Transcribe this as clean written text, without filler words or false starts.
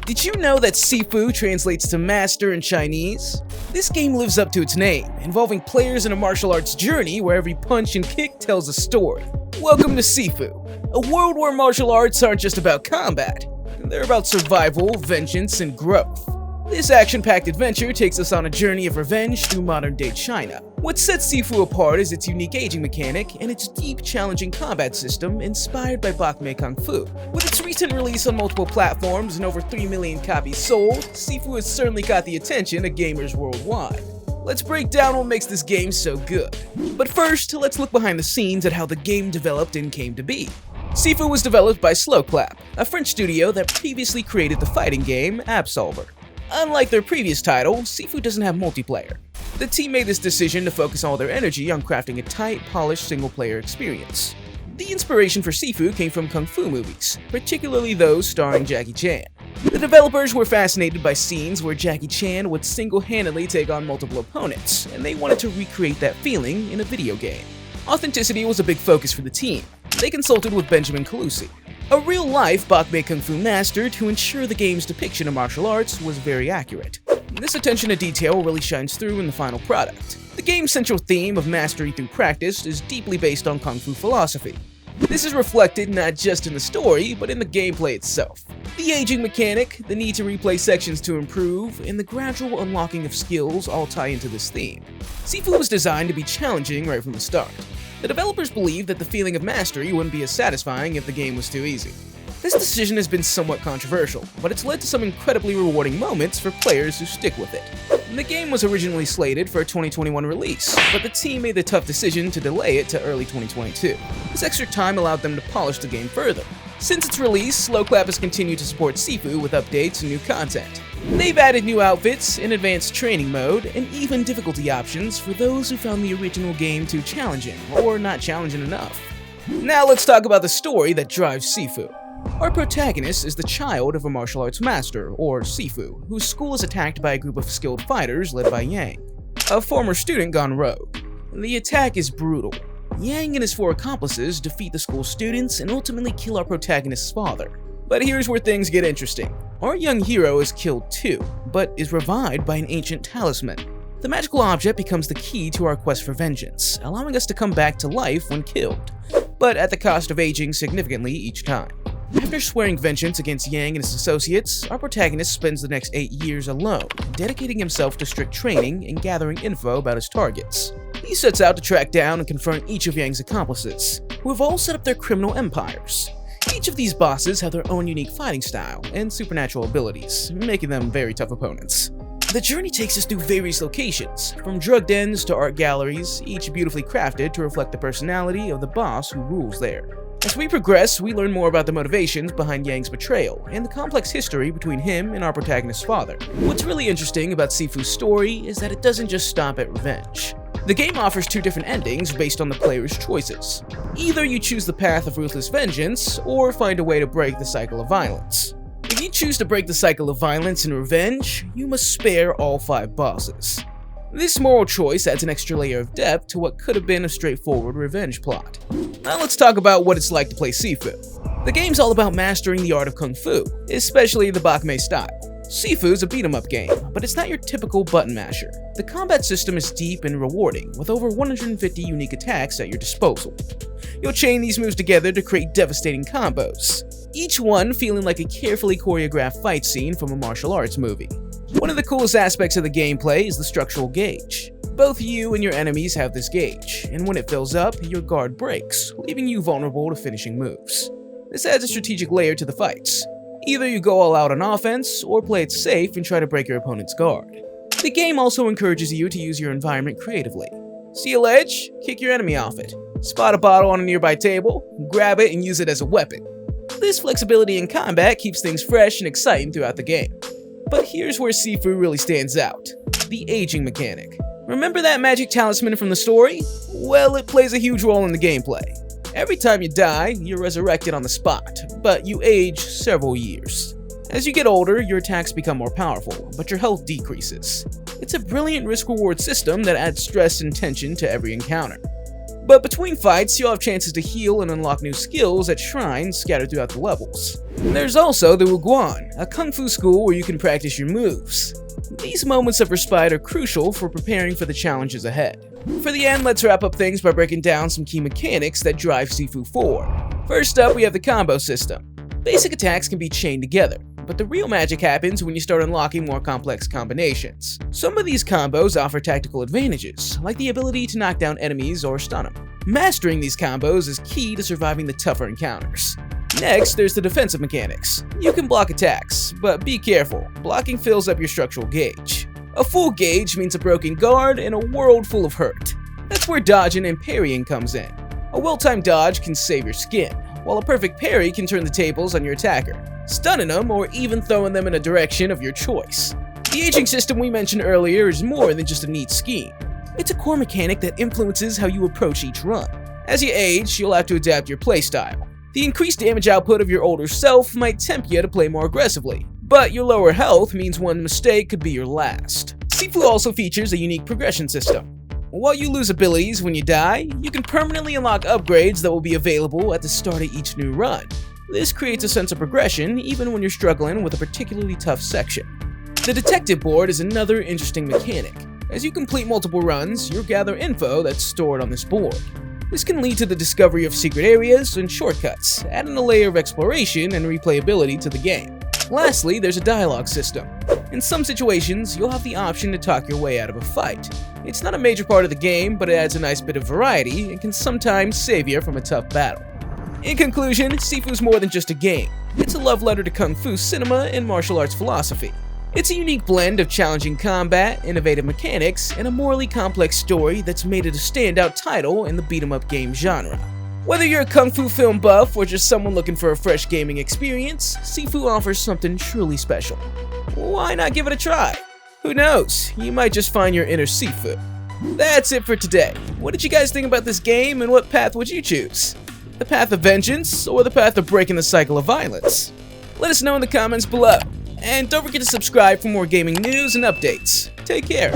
Did you know that Sifu translates to master in Chinese? This game lives up to its name, involving players in a martial arts journey where every punch and kick tells a story. Welcome to Sifu, a world where martial arts aren't just about combat. They're about survival, vengeance, and growth. This action-packed adventure takes us on a journey of revenge through modern-day China. What sets Sifu apart is its unique aging mechanic and its deep, challenging combat system inspired by Bak Mei Kung Fu. With its recent release on multiple platforms and over 3 million copies sold, Sifu has certainly got the attention of gamers worldwide. Let's break down what makes this game so good. But first, let's look behind the scenes at how the game developed and came to be. Sifu was developed by Slowclap, a French studio that previously created the fighting game Absolver. Unlike their previous title, Sifu doesn't have multiplayer. The team made this decision to focus all their energy on crafting a tight, polished single-player experience. The inspiration for Sifu came from kung fu movies, particularly those starring Jackie Chan. The developers were fascinated by scenes where Jackie Chan would single-handedly take on multiple opponents, and they wanted to recreate that feeling in a video game. Authenticity was a big focus for the team. They consulted with Benjamin Calusi, a real-life Bak Mei Kung Fu master, to ensure the game's depiction of martial arts was very accurate. This attention to detail really shines through in the final product. The game's central theme of mastery through practice is deeply based on Kung Fu philosophy. This is reflected not just in the story, but in the gameplay itself. The aging mechanic, the need to replay sections to improve, and the gradual unlocking of skills all tie into this theme. Sifu was designed to be challenging right from the start. The developers believed that the feeling of mastery wouldn't be as satisfying if the game was too easy. This decision has been somewhat controversial, but it's led to some incredibly rewarding moments for players who stick with it. The game was originally slated for a 2021 release, but the team made the tough decision to delay it to early 2022. This extra time allowed them to polish the game further. Since its release, Slowclap has continued to support Sifu with updates and new content. They've added new outfits, an advanced training mode, and even difficulty options for those who found the original game too challenging, or not challenging enough. Now let's talk about the story that drives Sifu. Our protagonist is the child of a martial arts master, or Sifu, whose school is attacked by a group of skilled fighters led by Yang, a former student gone rogue. The attack is brutal. Yang and his 4 accomplices defeat the school students and ultimately kill our protagonist's father. But here's where things get interesting. Our young hero is killed too, but is revived by an ancient talisman. The magical object becomes the key to our quest for vengeance, allowing us to come back to life when killed, but at the cost of aging significantly each time. After swearing vengeance against Yang and his associates, our protagonist spends the next 8 years alone, dedicating himself to strict training and gathering info about his targets. He sets out to track down and confront each of Yang's accomplices, who have all set up their criminal empires. Each of these bosses have their own unique fighting style and supernatural abilities, making them very tough opponents. The journey takes us through various locations, from drug dens to art galleries, each beautifully crafted to reflect the personality of the boss who rules there. As we progress, we learn more about the motivations behind Yang's betrayal and the complex history between him and our protagonist's father. What's really interesting about Sifu's story is that it doesn't just stop at revenge. The game offers 2 different endings based on the player's choices. Either you choose the path of ruthless vengeance, or find a way to break the cycle of violence. If you choose to break the cycle of violence and revenge, you must spare all 5 bosses. This moral choice adds an extra layer of depth to what could have been a straightforward revenge plot. Now let's talk about what it's like to play Sifu. The game's all about mastering the art of Kung Fu, especially the Bak Mei style. Sifu's a beat-em-up game, but it's not your typical button masher. The combat system is deep and rewarding, with over 150 unique attacks at your disposal. You'll chain these moves together to create devastating combos, each one feeling like a carefully choreographed fight scene from a martial arts movie. One of the coolest aspects of the gameplay is the structural gauge. Both you and your enemies have this gauge, and when it fills up, your guard breaks, leaving you vulnerable to finishing moves. This adds a strategic layer to the fights. Either you go all out on offense, or play it safe and try to break your opponent's guard. The game also encourages you to use your environment creatively. See a ledge? Kick your enemy off it. Spot a bottle on a nearby table? Grab it and use it as a weapon. This flexibility in combat keeps things fresh and exciting throughout the game. But here's where Sifu really stands out: the aging mechanic. Remember that magic talisman from the story? Well, it plays a huge role in the gameplay. Every time you die, you're resurrected on the spot, but you age several years. As you get older, your attacks become more powerful, but your health decreases. It's a brilliant risk-reward system that adds stress and tension to every encounter. But between fights, you'll have chances to heal and unlock new skills at shrines scattered throughout the levels. There's also the Wuguan, a kung fu school where you can practice your moves. These moments of respite are crucial for preparing for the challenges ahead. For the end, let's wrap up things by breaking down some key mechanics that drive Sifu forward. First up, we have the combo system. Basic attacks can be chained together, but the real magic happens when you start unlocking more complex combinations. Some of these combos offer tactical advantages, like the ability to knock down enemies or stun them. Mastering these combos is key to surviving the tougher encounters. Next, there's the defensive mechanics. You can block attacks, but be careful, blocking fills up your structural gauge. A full gauge means a broken guard in a world full of hurt. That's where dodging and parrying comes in. A well-timed dodge can save your skin, while a perfect parry can turn the tables on your attacker, stunning them or even throwing them in a direction of your choice. The aging system we mentioned earlier is more than just a neat scheme. It's a core mechanic that influences how you approach each run. As you age, you'll have to adapt your playstyle. The increased damage output of your older self might tempt you to play more aggressively, but your lower health means one mistake could be your last. Sifu also features a unique progression system. While you lose abilities when you die, you can permanently unlock upgrades that will be available at the start of each new run. This creates a sense of progression even when you're struggling with a particularly tough section. The detective board is another interesting mechanic. As you complete multiple runs, you'll gather info that's stored on this board. This can lead to the discovery of secret areas and shortcuts, adding a layer of exploration and replayability to the game. Lastly, there's a dialogue system. In some situations, you'll have the option to talk your way out of a fight. It's not a major part of the game, but it adds a nice bit of variety and can sometimes save you from a tough battle. In conclusion, Sifu's more than just a game. It's a love letter to kung fu cinema and martial arts philosophy. It's a unique blend of challenging combat, innovative mechanics, and a morally complex story that's made it a standout title in the beat-em-up game genre. Whether you're a kung fu film buff or just someone looking for a fresh gaming experience, Sifu offers something truly special. Why not give it a try? Who knows, you might just find your inner Sifu. That's it for today. What did you guys think about this game, and what path would you choose? The path of vengeance, or the path of breaking the cycle of violence? Let us know in the comments below. And don't forget to subscribe for more gaming news and updates. Take care.